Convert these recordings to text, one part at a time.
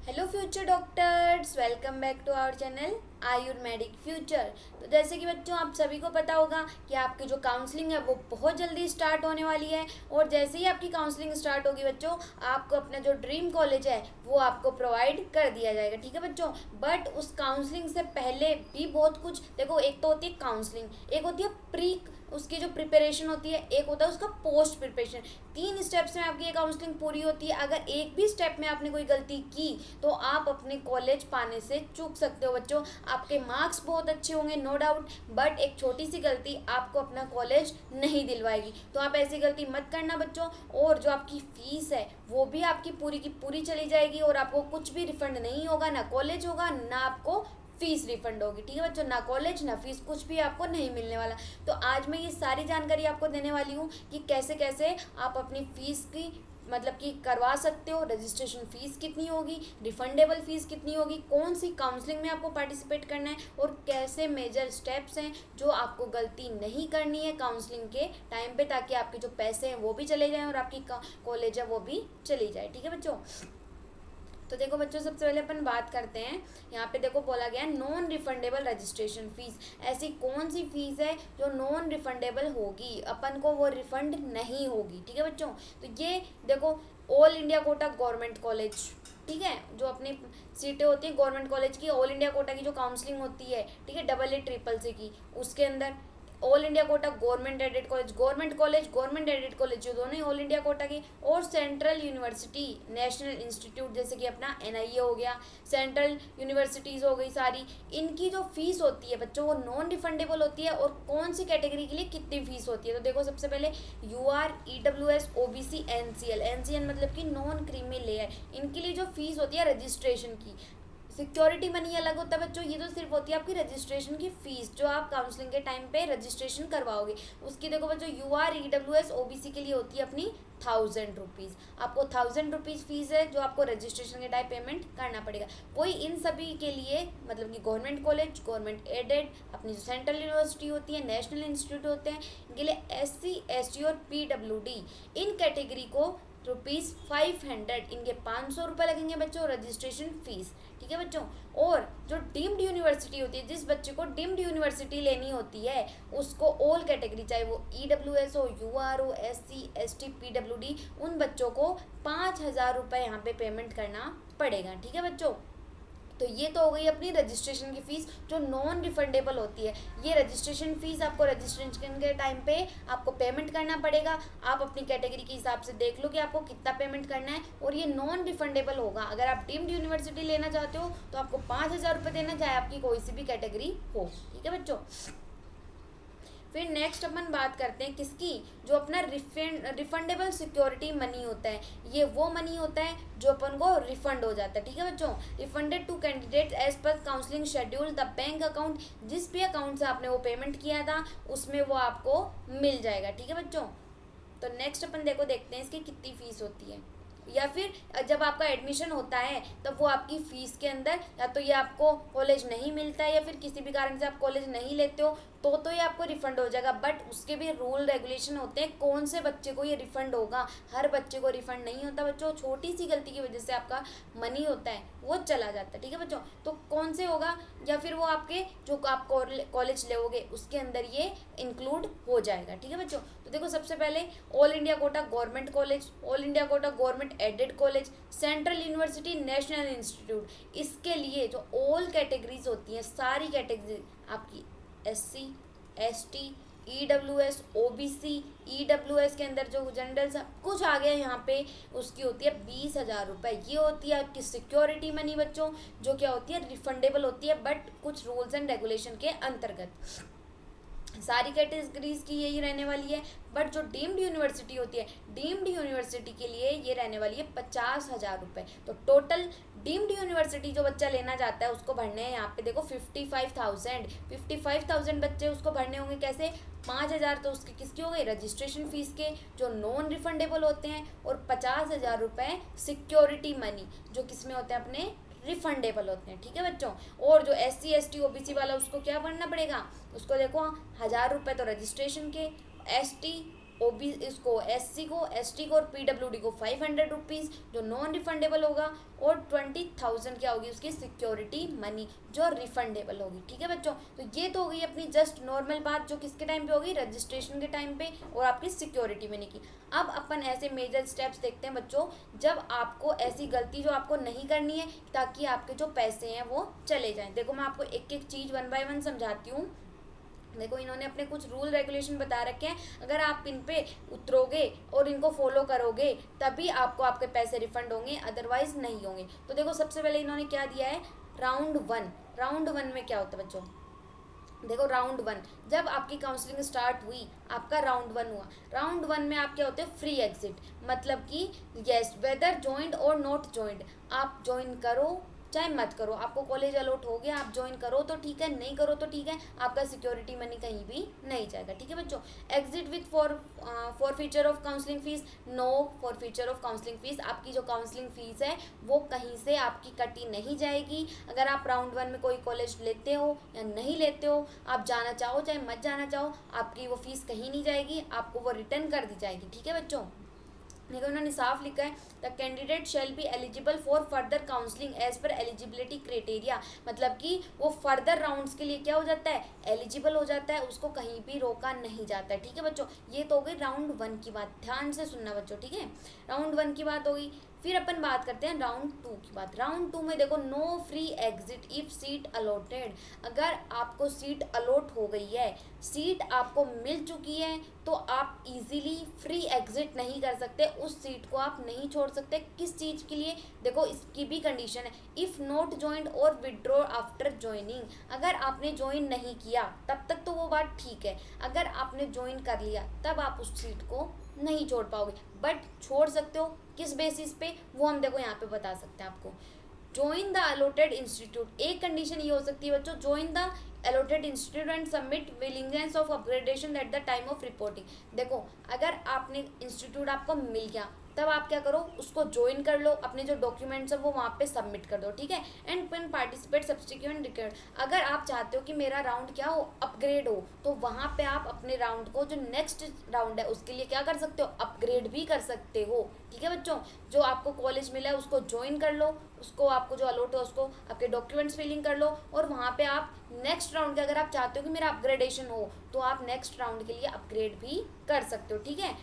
Hello future doctors, welcome back to our channel Ayurvedic future. तो जैसे कि बच्चों आप सभी को पता होगा कि आपकी जो काउंसलिंग है वो बहुत जल्दी स्टार्ट होने वाली है। और जैसे ही आपकी काउंसलिंग स्टार्ट होगी बच्चों, आपको अपना जो ड्रीम कॉलेज है वो आपको प्रोवाइड कर दिया जाएगा। ठीक है बच्चों, बट उस काउंसलिंग से पहले भी बहुत कुछ देखो। एक तो होती है काउंसलिंग, एक होती है प्री, उसकी जो प्रिपरेशन होती है, एक होता है उसका पोस्ट प्रिपरेशन। तीन स्टेप्स में आपकी ये काउंसलिंग पूरी होती है। अगर एक भी स्टेप में आपने कोई गलती की तो आप अपने कॉलेज पाने से चूक सकते हो बच्चों। आपके मार्क्स बहुत अच्छे होंगे नो डाउट, बट एक छोटी सी गलती आपको अपना कॉलेज नहीं दिलवाएगी। तो आप ऐसी गलती मत करना बच्चों। और जो आपकी फीस है वो भी आपकी पूरी की पूरी चली जाएगी और आपको कुछ भी रिफंड नहीं होगा, ना कॉलेज होगा ना आपको फीस रिफंड होगी। ठीक है बच्चों, ना कॉलेज ना फीस, कुछ भी आपको नहीं मिलने वाला। तो आज मैं ये सारी जानकारी आपको देने वाली हूँ कि कैसे कैसे आप अपनी फीस की मतलब कि करवा सकते हो। रजिस्ट्रेशन फीस कितनी होगी, रिफंडेबल फीस कितनी होगी, कौन सी काउंसलिंग में आपको पार्टिसिपेट करना है और कैसे मेजर स्टेप्स हैं जो आपको गलती नहीं करनी है काउंसलिंग के टाइम पे, ताकि आपके जो पैसे हैं वो भी चले जाएं और आपकी कॉलेज है वो भी चली जाए। ठीक है बच्चों, तो देखो बच्चों सबसे पहले अपन बात करते हैं। यहाँ पे देखो बोला गया है नॉन रिफंडेबल रजिस्ट्रेशन फीस। ऐसी कौन सी फीस है जो नॉन रिफंडेबल होगी, अपन को वो रिफंड नहीं होगी। ठीक है बच्चों, तो ये देखो all India quota government college, ठीक है, जो अपनी सीटें होती है गवर्नमेंट कॉलेज की, ऑल इंडिया कोटा की जो काउंसलिंग होती है, ठीक है, डबल ए ट्रिपल सी की, उसके अंदर all India quota government aided college, government aided college जो दोनों ही ऑल इंडिया कोटा की, और सेंट्रल यूनिवर्सिटी नेशनल इंस्टीट्यूट जैसे कि अपना एनआईए हो गया, सेंट्रल यूनिवर्सिटीज़ हो गई सारी, इनकी जो फीस होती है बच्चों वो नॉन रिफंडेबल होती है। और कौन सी कैटेगरी के लिए कितनी फीस होती है, तो देखो सबसे पहले UR, EWS, OBC, NCL, NCL मतलब कि नॉन क्रीमी लेयर, इनके लिए जो फीस होती है रजिस्ट्रेशन की। सिक्योरिटी मनी अलग होता है बच्चों, ये तो सिर्फ होती है आपकी रजिस्ट्रेशन की फीस जो आप काउंसलिंग के टाइम पे रजिस्ट्रेशन करवाओगे उसकी। देखो बच्चों यूआर, ईडब्ल्यूएस, ओबीसी के लिए होती है अपनी 1000 रुपीज़। आपको 1000 रुपीज़ फीस है जो आपको रजिस्ट्रेशन के टाइम पेमेंट करना पड़ेगा। वही इन सभी के लिए मतलब कि गवर्नमेंट कॉलेज, गवर्नमेंट एडेड, अपनी जो सेंट्रल यूनिवर्सिटी होती है, नेशनल इंस्टीट्यूट होते हैं, इनके लिए एससी, एसटी और पीडब्ल्यूडी, इन कैटेगरी को ₹500, इनके 500 रुपये लगेंगे बच्चों रजिस्ट्रेशन फीस। ठीक है बच्चों, और जो डीम्ड यूनिवर्सिटी होती है, जिस बच्चे को डीम्ड यूनिवर्सिटी लेनी होती है उसको ऑल कैटेगरी, चाहे वो ईडब्ल्यूएस हो, यूआर हो, एससी, एसटी, पीडब्ल्यूडी, उन बच्चों को 5000 रुपये यहाँ पे पेमेंट करना पड़ेगा। ठीक है बच्चों, तो ये तो हो गई अपनी रजिस्ट्रेशन की फ़ीस जो नॉन रिफंडेबल होती है। ये रजिस्ट्रेशन फ़ीस आपको रजिस्ट्रेशन के टाइम पे आपको पेमेंट करना पड़ेगा। आप अपनी कैटेगरी के हिसाब से देख लो कि आपको कितना पेमेंट करना है, और ये नॉन रिफंडेबल होगा। अगर आप डीम्ड यूनिवर्सिटी लेना चाहते हो तो आपको 5000 रुपये देना, चाहे आपकी कोई सी भी कैटेगरी हो। ठीक है बच्चों, फिर नेक्स्ट अपन बात करते हैं किसकी, जो अपना रिफंडेबल सिक्योरिटी मनी होता है। ये वो मनी होता है जो अपन को रिफंड हो जाता है। ठीक है बच्चों, refunded to candidate as per counselling schedule the bank account, जिस भी अकाउंट से आपने वो पेमेंट किया था उसमें वो आपको मिल जाएगा। ठीक है बच्चों, तो नेक्स्ट अपन देखते हैं इसकी कितनी फीस होती है। या फिर जब आपका एडमिशन होता है तब वो आपकी फ़ीस के अंदर, या तो ये आपको कॉलेज नहीं मिलता है या फिर किसी भी कारण से आप कॉलेज नहीं लेते हो तो ये आपको रिफ़ंड हो जाएगा। बट उसके भी रूल रेगुलेशन होते हैं कौन से बच्चे को ये रिफ़ंड होगा। हर बच्चे को रिफ़ंड नहीं होता बच्चों, छोटी सी गलती की वजह से आपका मनी होता है वो चला जाता है। ठीक है बच्चों, तो कौन से होगा, या फिर वो आपके जो आप कॉलेज लोगे उसके अंदर ये इंक्लूड हो जाएगा। ठीक है बच्चों, तो देखो सबसे पहले all India quota government college, all India quota government aided college, central university, national institute, इसके लिए जो ऑल कैटेगरीज होती हैं, सारी कैटेगरी आपकी SC, ST, EWS, OBC, EWS के अंदर जो जनरल सब कुछ आ गया यहाँ पे, उसकी होती है 20,000 रुपये। ये होती है आपकी सिक्योरिटी मनी बच्चों, जो क्या होती है रिफंडेबल होती है बट कुछ रूल्स एंड रेगुलेशन के अंतर्गत। सारी कैटेगरीज की यही रहने वाली है। बट जो डीम्ड यूनिवर्सिटी होती है, डीम्ड यूनिवर्सिटी के लिए ये रहने वाली है 50,000 रुपये। तो टोटल डीम्ड यूनिवर्सिटी जो बच्चा लेना चाहता है उसको भरने हैं यहाँ पे देखो 55,000 बच्चे उसको भरने होंगे। कैसे, 5,000 तो उसके किसकी हो गई रजिस्ट्रेशन फीस के जो नॉन रिफंडेबल होते हैं, और 50,000 रुपये सिक्योरिटी मनी जो किस में होते हैं अपने रिफंडेबल होते हैं। ठीक है बच्चों, और जो एससी, एसटी, ओबीसी वाला उसको क्या भरना पड़ेगा, उसको देखो 1,000 रुपये तो रजिस्ट्रेशन के, एसटी ओबी इसको एससी को, एसटी को और पीडब्ल्यूडी को 500 रुपीज़ जो नॉन रिफंडेबल होगा, और 20,000 क्या होगी उसकी सिक्योरिटी मनी जो रिफंडेबल होगी। ठीक है बच्चों, तो ये तो हो गई अपनी जस्ट नॉर्मल बात जो किसके टाइम पे होगी, रजिस्ट्रेशन के टाइम पे और आपकी सिक्योरिटी मनी की। अब अपन ऐसे मेजर स्टेप्स देखते हैं बच्चों जब आपको ऐसी गलती जो आपको नहीं करनी है ताकि आपके जो पैसे हैं वो चले जाएं। देखो मैं आपको एक एक चीज़ 1 बाय 1 समझाती हूँ। देखो इन्होंने अपने कुछ रूल रेगुलेशन बता रखे हैं, अगर आप इन पे उतरोगे और इनको फॉलो करोगे तभी आपको आपके पैसे रिफंड होंगे, अदरवाइज नहीं होंगे। तो देखो सबसे पहले इन्होंने क्या दिया है, राउंड 1। राउंड 1 में क्या होता है बच्चों, देखो राउंड 1 जब आपकी काउंसलिंग स्टार्ट हुई, आपका राउंड 1 हुआ। राउंड 1 में आप क्या होते हैं, फ्री एग्जिट, मतलब कि यस वेदर ज्वाइंट और नॉट ज्वाइंट, आप ज्वाइन करो चाहे मत करो, आपको कॉलेज अलॉट हो गया, आप ज्वाइन करो तो ठीक है, नहीं करो तो ठीक है, आपका सिक्योरिटी मनी कहीं भी नहीं जाएगा। ठीक है बच्चों, exit with forfeiture of counselling fees, no forfeiture of counselling fees, आपकी जो काउंसलिंग फीस है वो कहीं से आपकी कटी नहीं जाएगी। अगर आप राउंड 1 में कोई कॉलेज लेते हो या नहीं लेते हो, आप जाना चाहो चाहे मत जाना चाहो, आपकी वो फीस कहीं नहीं जाएगी, आपको वो रिटर्न कर दी जाएगी। ठीक है बच्चों, देखो उन्होंने साफ लिखा है, the candidate shall be eligible for further counselling as per eligibility criteria, मतलब कि वो फर्दर राउंड्स के लिए क्या हो जाता है, एलिजिबल हो जाता है, उसको कहीं भी रोका नहीं जाता है। ठीक है बच्चों, ये तो हो गई राउंड 1 की बात, ध्यान से सुनना बच्चों। ठीक है, राउंड 1 की बात हो गई। फिर अपन बात करते हैं राउंड 2 की बात। राउंड 2 में देखो, no free exit if seat allotted, अगर आपको सीट अलॉट हो गई है, सीट आपको मिल चुकी है, तो आप इजीली फ्री एग्जिट नहीं कर सकते, उस सीट को आप नहीं छोड़ सकते। किस चीज़ के लिए, देखो इसकी भी कंडीशन है, इफ़ नॉट ज्वाइंड और विड्रॉ आफ्टर ज्वाइनिंग, अगर आपने ज्वाइन नहीं किया तब तक तो वो बात ठीक है, अगर आपने ज्वाइन कर लिया तब आप उस सीट को नहीं छोड़ पाओगे, बट छोड़ सकते हो किस बेसिस पे, वो हम देखो यहाँ पे बता सकते हैं आपको। ज्वाइन द अलॉटेड इंस्टीट्यूट, एक कंडीशन ये हो सकती है बच्चों, join the allotted institute and submit willingness of upgradation at the time of reporting. देखो अगर आपने इंस्टीट्यूट आपको मिल गया तब आप क्या करो, उसको ज्वाइन कर लो, अपने जो डॉक्यूमेंट्स हैं वो वहाँ पे सबमिट कर दो। ठीक है, and then participate subsequent record, अगर आप चाहते हो कि मेरा राउंड क्या हो, अपग्रेड हो, तो वहाँ पे आप अपने राउंड को जो नेक्स्ट राउंड है उसके लिए क्या कर सकते हो, अपग्रेड भी कर सकते हो। ठीक है बच्चों, जो आपको कॉलेज मिला है उसको ज्वाइन कर लो, उसको आपको जो अलॉट हो उसको आपके डॉक्यूमेंट्स फिलिंग कर लो, और वहाँ पे आप नेक्स्ट राउंड के अगर आप चाहते हो कि मेरा अपग्रेडेशन हो तो आप नेक्स्ट राउंड के लिए अपग्रेड भी कर सकते हो। ठीक है,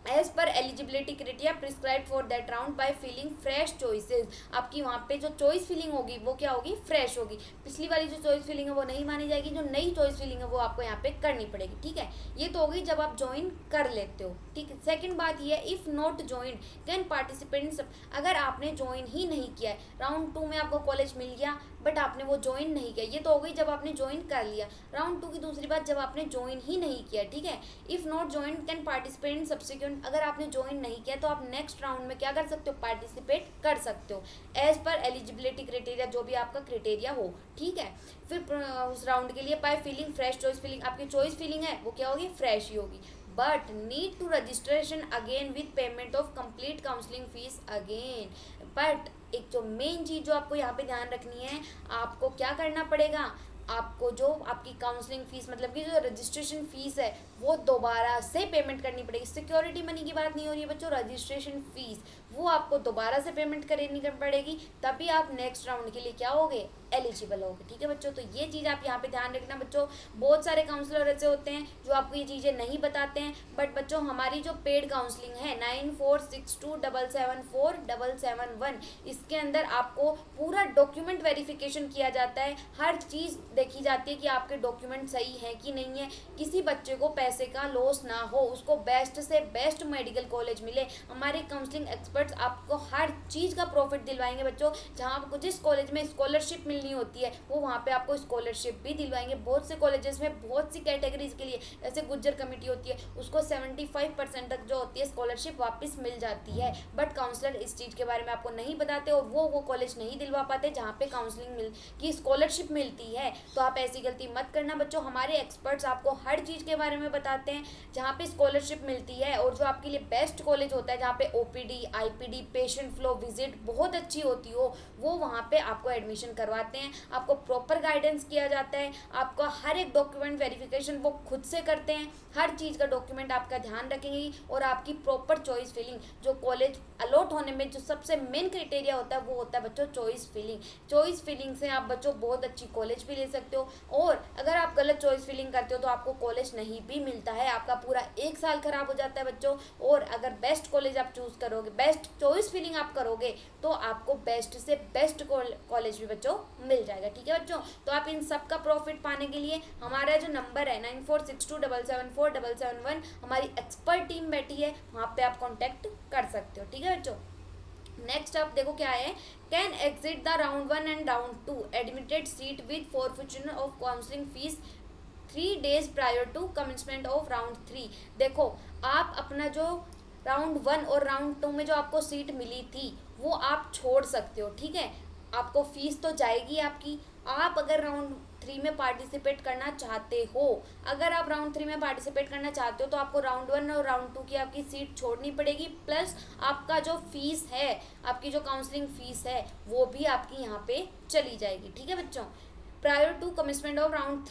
as per eligibility criteria prescribe for that round by filling fresh choices, आपकी वहाँ पे जो चॉइस फिलिंग होगी वो क्या होगी, फ्रेश होगी, पिछली वाली जो चॉइस फिलिंग है वो नहीं मानी जाएगी, जो नई चॉइस फिलिंग है वो आपको यहाँ पे करनी पड़ेगी। ठीक है, ये तो होगी जब आप ज्वाइन कर लेते हो। ठीक है, सेकंड बात ये है, if not join can participant, अगर आपने ज्वाइन ही नहीं किया है, राउंड 2 में आपको कॉलेज मिल गया बट आपने वो ज्वाइन नहीं किया, ये तो हो गई जब आपने ज्वाइन कर लिया। राउंड 2 की दूसरी बात, जब आपने ज्वाइन ही नहीं किया। ठीक है, if not join can participate in subsequent, अगर आपने ज्वाइन नहीं किया तो आप नेक्स्ट राउंड में क्या कर सकते हो, पार्टिसिपेट कर सकते हो एज पर एलिजिबिलिटी क्राइटेरिया, जो भी आपका क्राइटेरिया हो। ठीक है, फिर उस राउंड के लिए by filling fresh choice filling, आपकी चॉइस फिलिंग है वो क्या होगी, फ्रेश ही होगी, but need to registration again with payment of complete counselling fees again. But एक जो मेन चीज़ जो आपको यहाँ पे ध्यान रखनी है, आपको क्या करना पड़ेगा, आपको जो आपकी काउंसलिंग फीस मतलब कि जो रजिस्ट्रेशन फीस है वो दोबारा से पेमेंट करनी पड़ेगी। सिक्योरिटी मनी की बात नहीं हो रही है बच्चों, रजिस्ट्रेशन फीस वो आपको दोबारा से पेमेंट करनी पड़ेगी, तभी आप नेक्स्ट राउंड के लिए क्या होगे, एलिजिबल होगे। ठीक है बच्चों, तो ये चीज़ आप यहाँ पे ध्यान रखना बच्चों। बहुत सारे काउंसलर ऐसे होते हैं जो आपको ये चीज़ें नहीं बताते हैं, बट बच्चों हमारी जो पेड काउंसलिंग है 9462774771, इसके अंदर आपको पूरा डॉक्यूमेंट वेरिफिकेशन किया जाता है, हर चीज़ देखी जाती है कि आपके डॉक्यूमेंट सही है कि नहीं है, किसी बच्चे को पैसे का लॉस ना हो, उसको बेस्ट से बेस्ट मेडिकल कॉलेज मिले। हमारे काउंसलिंग एक्सपर्ट्स आपको हर चीज़ का प्रॉफिट दिलवाएंगे बच्चों, जहाँ आपको जिस कॉलेज में स्कॉलरशिप मिलनी होती है वो वहाँ पे आपको स्कॉलरशिप भी दिलवाएंगे। बहुत से कॉलेजेस में बहुत सी कैटेगरीज के लिए, जैसे गुज्जर कमेटी होती है उसको 75% तक जो होती है स्कॉलरशिप वापस मिल जाती है, बट काउंसलर इस चीज़ के बारे में आपको नहीं बताते और वो कॉलेज नहीं दिलवा पाते जहाँ पे काउंसलिंग की स्कॉलरशिप मिलती है। तो आप ऐसी गलती मत करना बच्चों, हमारे एक्सपर्ट्स आपको हर चीज़ के बारे में बताते हैं, जहाँ पे स्कॉलरशिप मिलती है और जो आपके लिए बेस्ट कॉलेज होता है, जहाँ पे OPD IPD, patient flow visit बहुत अच्छी होती हो, वो वहाँ पे आपको एडमिशन करवाते हैं। आपको प्रॉपर गाइडेंस किया जाता है, आपका हर एक डॉक्यूमेंट वेरिफिकेशन वो खुद से करते हैं, हर चीज़ का डॉक्यूमेंट आपका ध्यान रखेंगे और आपकी प्रॉपर चॉइस फिलिंग, जो कॉलेज अलॉट होने में जो सबसे मेन क्राइटेरिया होता है वो होता है बच्चों चॉइस फिलिंग। चॉइस फिलिंग से आप बच्चों बहुत अच्छी कॉलेज भी ले सकते हो, और अगर आप गलत चॉइस फिलिंग करते हो तो आपको कॉलेज नहीं भी मिलता है, आपका पूरा 1 साल खराब हो जाता है बच्चों। और अगर बेस्ट कॉलेज आप चूज करोगे, बेस्ट चॉइस फिलिंग आप करोगे, तो आपको बेस्ट से बेस्ट कॉलेज भी बच्चों मिल जाएगा। ठीक है बच्चों, तो आप इन सब का प्रॉफिट पाने के लिए हमारा जो नंबर है 9462774771, हमारी एक्सपर्ट टीम बैठी है, वहाँ पे आप कॉन्टेक्ट कर सकते हो। ठीक है बच्चों, नेक्स्ट आप देखो क्या है, can exit the round 1 and round 2 admitted seat with forfeiture of counselling fee 3 days prior to commencement of round 3। देखो, आप अपना जो राउंड 1 और राउंड 2 में जो आपको सीट मिली थी वो आप छोड़ सकते हो। ठीक है, आपको फीस तो जाएगी आपकी। आप अगर राउंड 3 में पार्टिसिपेट करना चाहते हो, अगर आप राउंड 3 में पार्टिसिपेट करना चाहते हो तो आपको राउंड 1 और राउंड 2 की आपकी सीट छोड़नी पड़ेगी, प्लस आपका जो फीस है, आपकी जो काउंसलिंग फीस है वो भी आपकी यहाँ पे चली जाएगी। ठीक है बच्चों, prior to commitment of round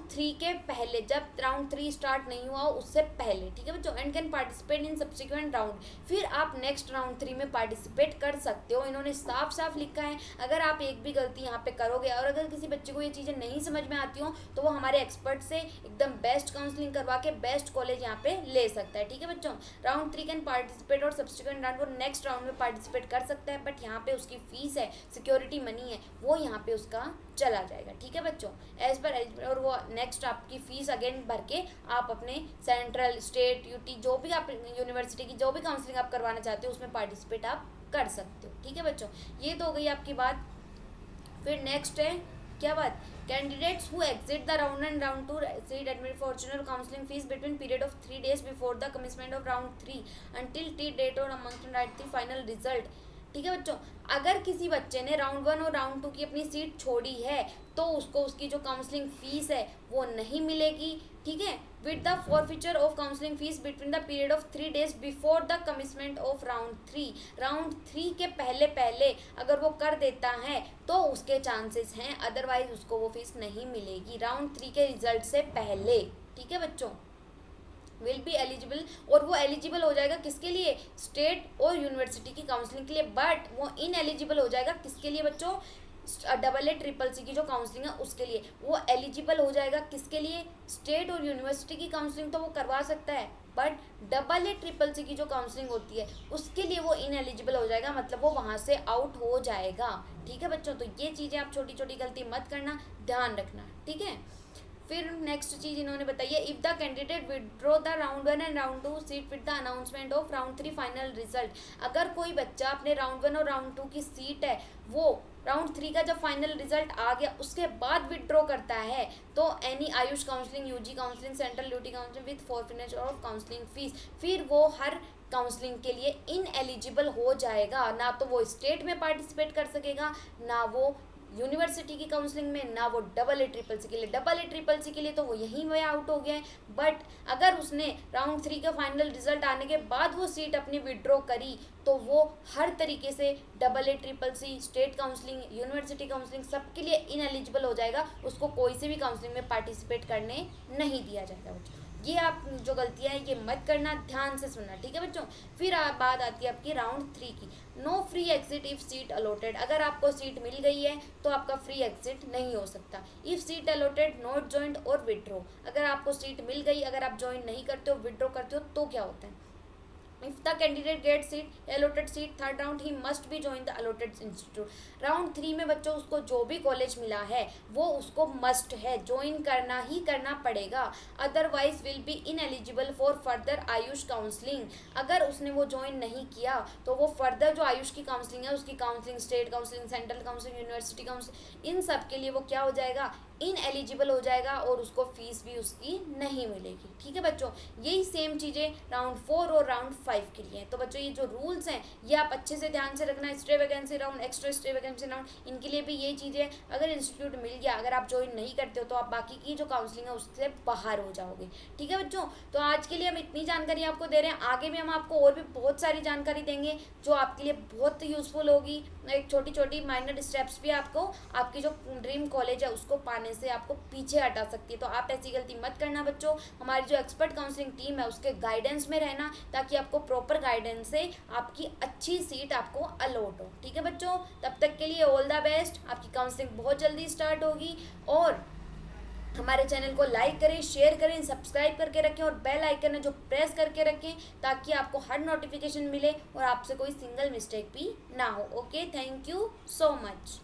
3 के पहले, जब राउंड 3 स्टार्ट नहीं हुआ उससे पहले। ठीक है बच्चों, and can participate in subsequent round, फिर आप नेक्स्ट राउंड 3 में पार्टिसिपेट कर सकते हो। इन्होंने साफ साफ लिखा है, अगर आप एक भी गलती यहाँ पे करोगे और अगर किसी बच्चे को ये चीज़ें नहीं समझ में आती हो तो वो हमारे एक्सपर्ट से एकदम बेस्ट काउंसलिंग करवा के बेस्ट कॉलेज यहाँ पे ले सकता है। ठीक है बच्चों, राउंड 3 कैन पार्टिसिपेट और सब्सिक्वेंट राउंड, वो नेक्स्ट राउंड में पार्टिसिपेट कर सकता है, बट यहाँ पे उसकी फीस है, सिक्योरिटी मनी है, वो यहाँ पे उसका चला जाएगा। ठीक है बच्चों, एज पर, और वो नेक्स्ट आपकी फीस अगेन भर के आप अपने सेंट्रल, स्टेट, यूटी, जो भी आप यूनिवर्सिटी की जो भी काउंसलिंग आप करवाना चाहते हो उसमें पार्टिसिपेट आप कर सकते हो। ठीक है बच्चों, ये तो हो गई आपकी बात। फिर नेक्स्ट है क्या बात, candidates who exit the round and round 2 seat admit Fortuner counselling fee between period of 3 days before the commitment of round 3 until the date और among right the final result. ठीक है बच्चों, अगर किसी बच्चे ने राउंड 1 और राउंड 2 की अपनी सीट छोड़ी है तो उसको उसकी जो काउंसलिंग फीस है वो नहीं मिलेगी। ठीक है, with the forfeiture of counselling fee between the period of 3 days before the commitment of round 3 के पहले पहले अगर वो कर देता है तो उसके चांसेस हैं, अदरवाइज उसको वो फीस नहीं मिलेगी राउंड 3 के रिजल्ट से पहले। ठीक है बच्चों, विल बी एलिजिबल, और वो एलिजिबल हो जाएगा किसके लिए, स्टेट और यूनिवर्सिटी की काउंसलिंग के लिए, बट वो इन एलिजिबल हो जाएगा किसके लिए बच्चों, AA-CCC की जो काउंसलिंग है उसके लिए। वो एलिजिबल हो जाएगा किसके लिए, स्टेट और यूनिवर्सिटी की काउंसलिंग तो वो करवा सकता है, बट AA-CCC की जो काउंसलिंग होती है उसके लिए वो इन एलिजिबल हो जाएगा, मतलब वो वहाँ से आउट हो जाएगा। ठीक है बच्चों, तो ये चीज़ें आप छोटी छोटी गलती मत करना, ध्यान रखना। ठीक है, फिर नेक्स्ट चीज़ इन्होंने बताई है, if the candidate withdraw the round 1 and round 2 seat with the announcement of round 3 final result, अगर कोई बच्चा अपने राउंड 1 और राउंड 2 की सीट है वो राउंड 3 का जब फाइनल रिजल्ट आ गया उसके बाद विड्रॉ करता है तो any AYUSH counselling, UG counselling, central UT counselling with forfeiture of counselling fee, फिर वो हर काउंसलिंग के लिए इन एलिजिबल हो जाएगा, ना तो वो स्टेट में पार्टिसिपेट कर सकेगा, ना वो यूनिवर्सिटी की काउंसलिंग में, ना वो AA-CCC के लिए। AA-CCC के लिए तो वो यहीं में आउट हो गया है, बट अगर उसने राउंड 3 का फाइनल रिजल्ट आने के बाद वो सीट अपनी विड्रॉ करी तो वो हर तरीके से AA-CCC, state counselling, university counselling सबके लिए इन एलिजिबल हो जाएगा, उसको कोई से भी काउंसलिंग में पार्टिसिपेट करने नहीं दिया जाएगा बच्चों। ये आप जो गलतियाँ हैं ये मत करना, ध्यान से सुनना। ठीक है बच्चों, फिर बात आती है आपकी राउंड 3 की, no free exit if seat allotted, अगर आपको सीट मिल गई है तो आपका फ्री एग्जिट नहीं हो सकता। If seat allotted not joint और विड्रॉ, अगर आपको सीट मिल गई, अगर आप ज्वाइन नहीं करते हो, विड्रॉ करते हो तो क्या होता है, if the candidate gets seat allotted seat third round he must be join the allotted institute, round 3 में बच्चों उसको जो भी कॉलेज मिला है वो उसको मस्ट है, ज्वाइन करना ही करना पड़ेगा, otherwise will be ineligible for further Ayush counselling, अगर उसने वो ज्वाइन नहीं किया तो वो फर्दर जो आयुष की काउंसलिंग है उसकी counselling, state counselling, central counselling, university counselling, इन सब के लिए वो क्या हो जाएगा, इनएलिजिबल हो जाएगा और उसको फीस भी उसकी नहीं मिलेगी। ठीक है बच्चों, यही सेम चीज़ें राउंड 4 और राउंड 5 के लिए हैं। तो बच्चों ये जो रूल्स हैं ये आप अच्छे से ध्यान से रखना। Stay vacancy round, extra stay vacancy round, इनके लिए भी ये चीज़ें, अगर इंस्टीट्यूट मिल गया, अगर आप ज्वाइन नहीं करते हो तो आप बाकी की जो काउंसलिंग है उससे बाहर हो जाओगे। ठीक है बच्चों, तो आज के लिए हम इतनी जानकारी आपको दे रहे हैं, आगे भी हम आपको और भी बहुत सारी जानकारी देंगे जो आपके लिए बहुत यूज़फुल होगी। एक छोटी छोटी माइनर स्टेप्स भी आपको आपकी जो ड्रीम कॉलेज है उसको पाने से आपको पीछे हटा सकती है। तो आप ऐसी गलती मत करना बच्चों, हमारी जो एक्सपर्ट काउंसलिंग टीम है उसके गाइडेंस में रहना, ताकि आपको प्रॉपर गाइडेंस से आपकी अच्छी सीट आपको अलॉट हो। ठीक है बच्चों, तब तक के लिए ऑल द बेस्ट। आपकी काउंसलिंग बहुत जल्दी स्टार्ट होगी और हमारे चैनल को लाइक करें, शेयर करें, सब्सक्राइब करके रखें और बेल आइकन है जो प्रेस करके रखें, ताकि आपको हर नोटिफिकेशन मिले और आपसे कोई सिंगल मिस्टेक भी ना हो। Okay, thank you so much.